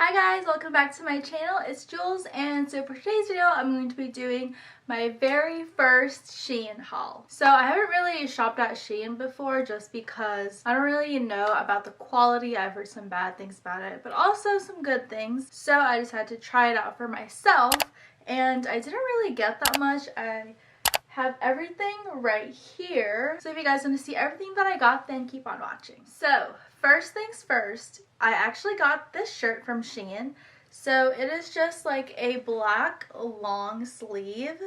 Hi guys, welcome back to my channel. It's Jules, and so for today's video I'm going to be doing my very first Shein haul. So I haven't really shopped at Shein before just because I don't really know about the quality. I've heard some bad things about it, but also some good things. So I decided to try it out for myself, and I didn't really get that much. I have everything right here. So if you guys want to see everything that I got, then keep on watching. So first things first, I actually got this shirt from Shein. So it is just like a black long sleeve,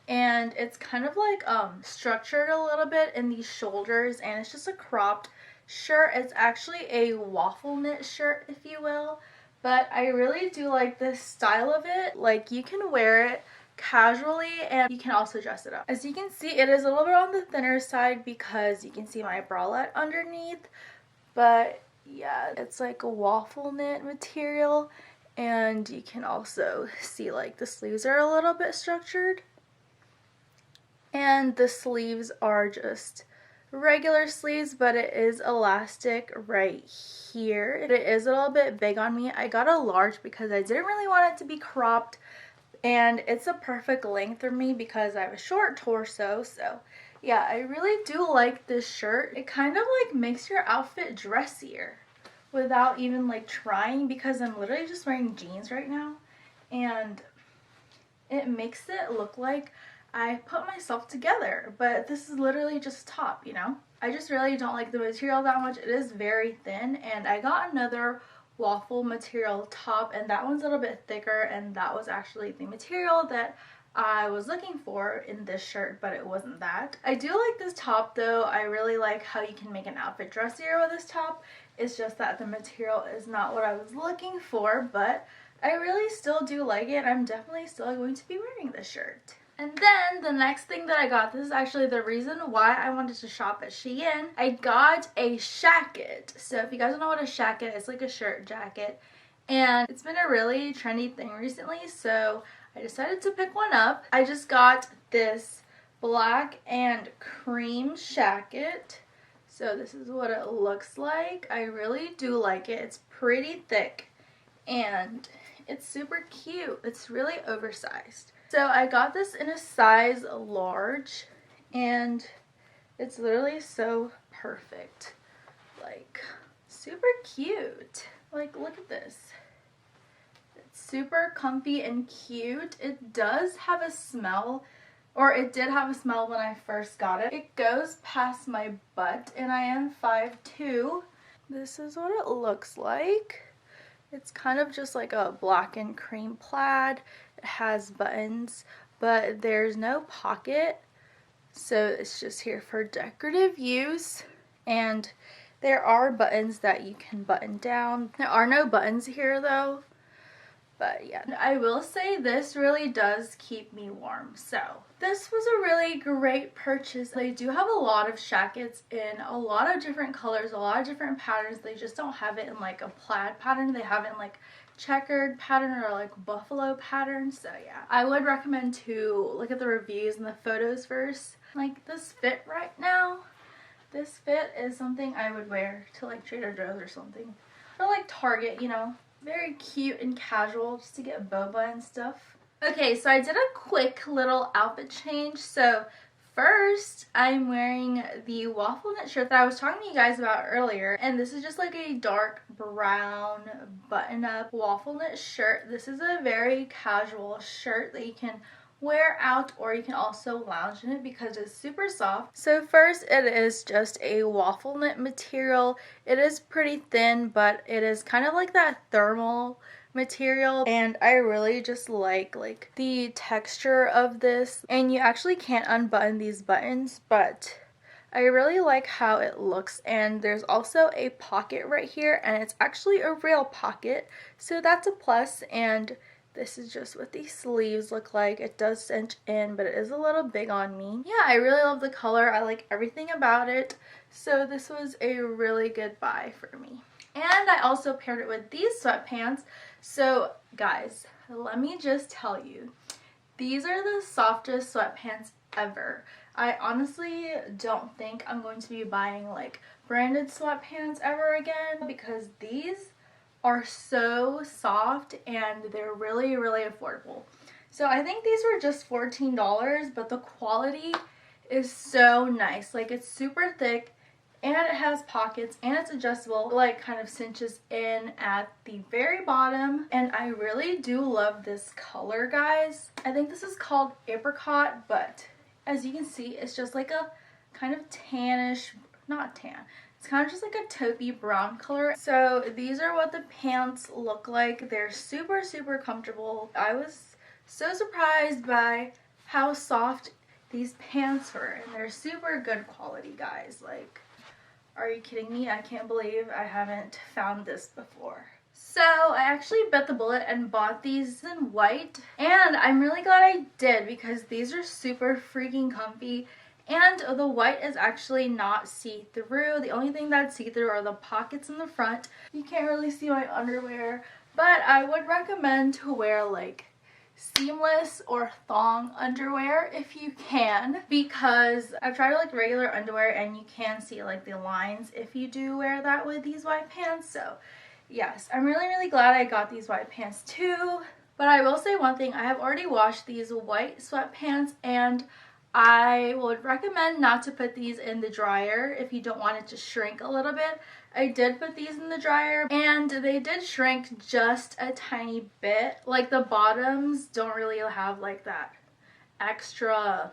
and it's kind of like structured a little bit in the shoulders, and it's just a cropped shirt. It's actually a waffle knit shirt, if you will, but I really do like this style of it. Like, you can wear it casually and you can also dress it up. As you can see, it is a little bit on the thinner side because you can see my bralette underneath, but yeah, it's like a waffle knit material, and you can also see like the sleeves are a little bit structured, and the sleeves are just regular sleeves, but it is elastic right here. It is a little bit big on me. I got a large because I didn't really want it to be cropped, and it's a perfect length for me because I have a short torso. So yeah, I really do like this shirt. It kind of like makes your outfit dressier without even like trying, because I'm literally just wearing jeans right now, and it makes it look like I put myself together, but this is literally just top, you know? I just really don't like the material that much. It is very thin, and I got another waffle material top, and that one's a little bit thicker, and that was actually the material that I was looking for in this shirt, but it wasn't that. I do like this top though. I really like how you can make an outfit dressier with this top. It's just that the material is not what I was looking for, but I really still do like it. I'm definitely still going to be wearing this shirt. And then the next thing that I got, this is actually the reason why I wanted to shop at Shein. I got a shacket. So if you guys don't know what a shacket is, it's like a shirt jacket, and it's been a really trendy thing recently, so I decided to pick one up. I just got this black and cream shacket. So this is what it looks like. I really do like it. It's pretty thick and it's super cute. It's really oversized. So I got this in a size large, and it's literally so perfect. Like, super cute. Like, look at this. It's super comfy and cute. It does have a smell, or it did have a smell when I first got it. It goes past my butt, and I am 5'2". This is what it looks like. It's kind of just like a black and cream plaid. It has buttons, but there's no pocket, so it's just here for decorative use. And there are buttons that you can button down. There are no buttons here though, but yeah. I will say this really does keep me warm, so this was a really great purchase. They do have a lot of shackets in a lot of different colors, a lot of different patterns. They just don't have it in like a plaid pattern. They have it in like checkered pattern or like buffalo pattern. So yeah, I would recommend to look at the reviews and the photos first. Like, this fit right now, this fit is something I would wear to like Trader Joe's or something, or like Target, you know. Very cute and casual, just to get boba and stuff. Okay, so I did a quick little outfit change. So first, I'm wearing the waffle knit shirt that I was talking to you guys about earlier, and this is just like a dark brown button-up waffle knit shirt. This is a very casual shirt that you can wear out, or you can also lounge in it because it's super soft. So first, it is just a waffle knit material. It is pretty thin, but it is kind of like that thermal material, and I really just like the texture of this. And you actually can't unbutton these buttons, but I really like how it looks. And there's also a pocket right here, and it's actually a real pocket, so that's a plus. And this is just what these sleeves look like. It does cinch in, but it is a little big on me. Yeah, I really love the color. I like everything about it. So this was a really good buy for me. And I also paired it with these sweatpants. So guys, let me just tell you, these are the softest sweatpants ever. I honestly don't think I'm going to be buying like branded sweatpants ever again, because these are so soft and they're really, really affordable. So I think these were just $14, but the quality is so nice. Like, it's super thick and it has pockets and it's adjustable. It, like, kind of cinches in at the very bottom, and I really do love this color, guys. I think this is called apricot, but as you can see, it's just like a kind of tannish, not tan, it's kind of just like a taupey brown color. So these are what the pants look like. They're super, super comfortable. I was so surprised by how soft these pants were, and they're super good quality, guys. Like, are you kidding me? I can't believe I haven't found this before. So I actually bit the bullet and bought these in white, and I'm really glad I did because these are super freaking comfy, and the white is actually not see-through. The only thing that's see-through are the pockets in the front. You can't really see my underwear, but I would recommend to wear like seamless or thong underwear if you can, because I've tried like regular underwear and you can see like the lines if you do wear that with these white pants. So yes, I'm really, really glad I got these white pants too. But I will say one thing, I have already washed these white sweatpants, and I would recommend not to put these in the dryer if you don't want it to shrink a little bit. I did put these in the dryer and they did shrink just a tiny bit. Like, the bottoms don't really have like that extra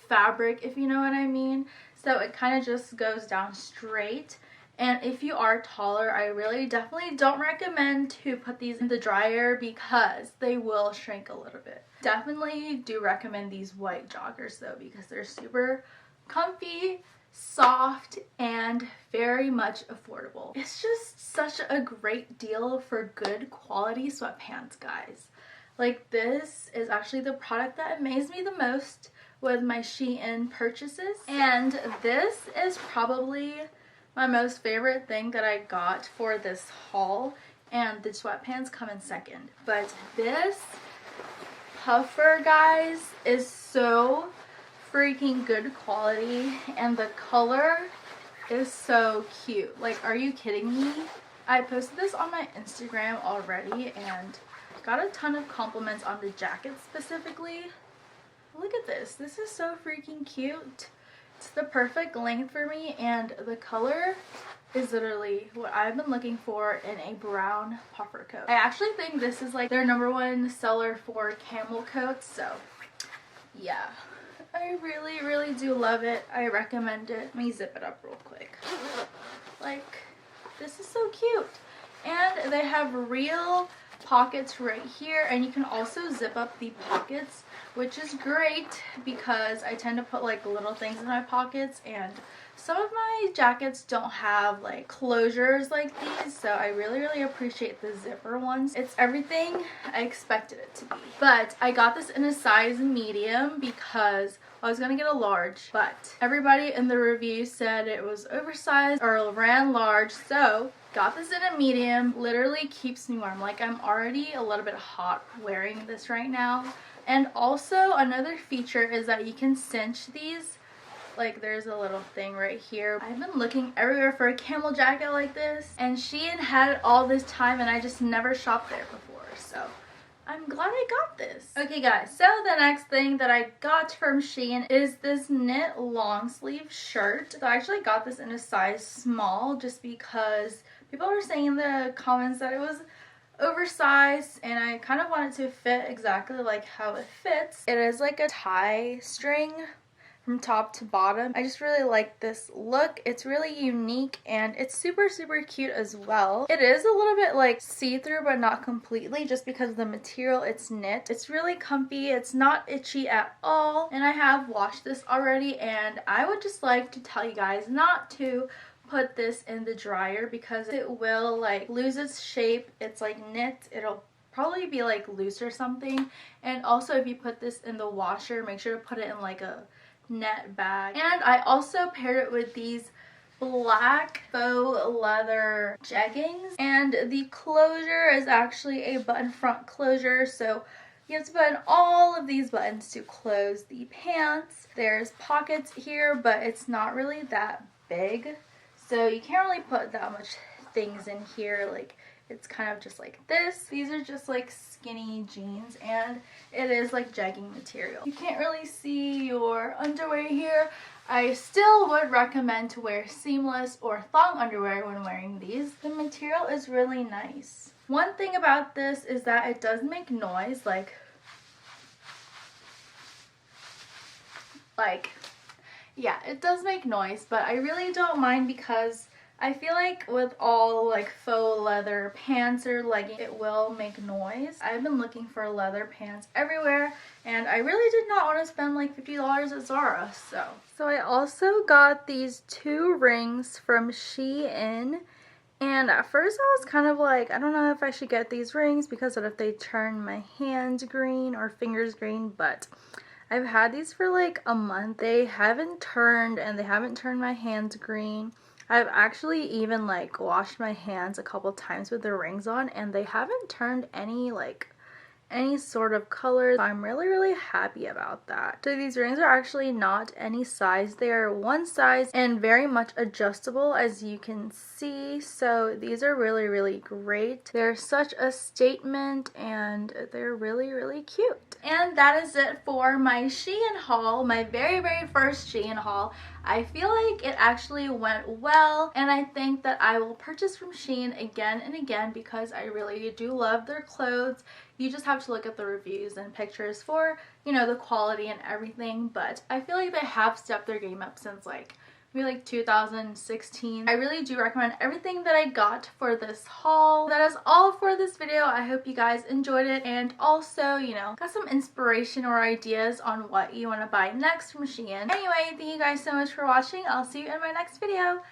fabric, if you know what I mean. So it kind of just goes down straight. And if you are taller, I really definitely don't recommend to put these in the dryer because they will shrink a little bit. Definitely do recommend these white joggers though, because they're super comfy, soft, and very much affordable. It's just such a great deal for good quality sweatpants, guys. Like, this is actually the product that amazed me the most with my Shein purchases, and this is probably my most favorite thing that I got for this haul, and the sweatpants come in second. But this puffer, guys, is so freaking good quality, and the color is so cute. Like, are you kidding me? I posted this on my Instagram already and got a ton of compliments on the jacket specifically. Look at this. This is so freaking cute. It's the perfect length for me, and the color is literally what I've been looking for in a brown puffer coat. I actually think this is like their #1 seller for camel coats, so yeah. I really, really do love it. I recommend it. Let me zip it up real quick. Like, this is so cute. And they have real pockets right here, and you can also zip up the pockets, which is great because I tend to put like little things in my pockets, and some of my jackets don't have like closures like these, so I really, really appreciate the zipper ones. It's everything I expected it to be. But I got this in a size medium because I was gonna get a large, but everybody in the review said it was oversized or ran large, so got this in a medium. Literally keeps me warm. Like, I'm already a little bit hot wearing this right now. And also another feature is that you can cinch these. Like, there's a little thing right here. I've been looking everywhere for a camel jacket like this, and Shein had it all this time, and I just never shopped there before, so I'm glad I got this. Okay guys, so the next thing that I got from Shein is this knit long sleeve shirt. So I actually got this in a size small just because people were saying in the comments that it was oversized, and I kind of wanted to fit exactly like how it fits. It is like a tie string from top to bottom. I just really like this look. It's really unique, and it's super, super cute as well. It is a little bit like see-through, but not completely, just because of the material it's knit. It's really comfy. It's not itchy at all, and I have washed this already, and I would just like to tell you guys not to put this in the dryer because it will like lose its shape. It's like knit. It'll probably be like loose or something. And also, if you put this in the washer, make sure to put it in like a net bag. And I also paired it with these black faux leather jeggings, and the closure is actually a button front closure, so you have to button all of these buttons to close the pants. There's pockets here, but it's not really that big, so you can't really put that much things in here. Like, It's kind of just like this. These are just like skinny jeans, and it is like jegging material. You can't really see your underwear here. I still would recommend to wear seamless or thong underwear when wearing these. The material is really nice. One thing about this is that it does make noise, like yeah, it does make noise, but I really don't mind because I feel like with all like faux leather pants or leggings, it will make noise. I've been looking for leather pants everywhere, and I really did not want to spend like $50 at Zara, so I also got these 2 rings from Shein. And at first I was kind of like, I don't know if I should get these rings because what if they turn my hands green or fingers green, but I've had these for like a month. They haven't turned, and they haven't turned my hands green. I've actually even like washed my hands a couple times with the rings on, and they haven't turned any sort of color. So I'm really happy about that. So these rings are actually not any size. They are one size and very much adjustable, as you can see. So these are really great. They're such a statement, and they're really cute. And that is it for my Shein haul, my very first Shein haul. I feel like it actually went well, and I think that I will purchase from Shein again and again because I really do love their clothes. You just have to look at the reviews and pictures for, you know, the quality and everything, but I feel like they have stepped their game up since maybe like 2016. I really do recommend everything that I got for this haul. That is all for this video. I hope you guys enjoyed it and also, you know, got some inspiration or ideas on what you want to buy next from Shein. Anyway, thank you guys so much for watching. I'll see you in my next video.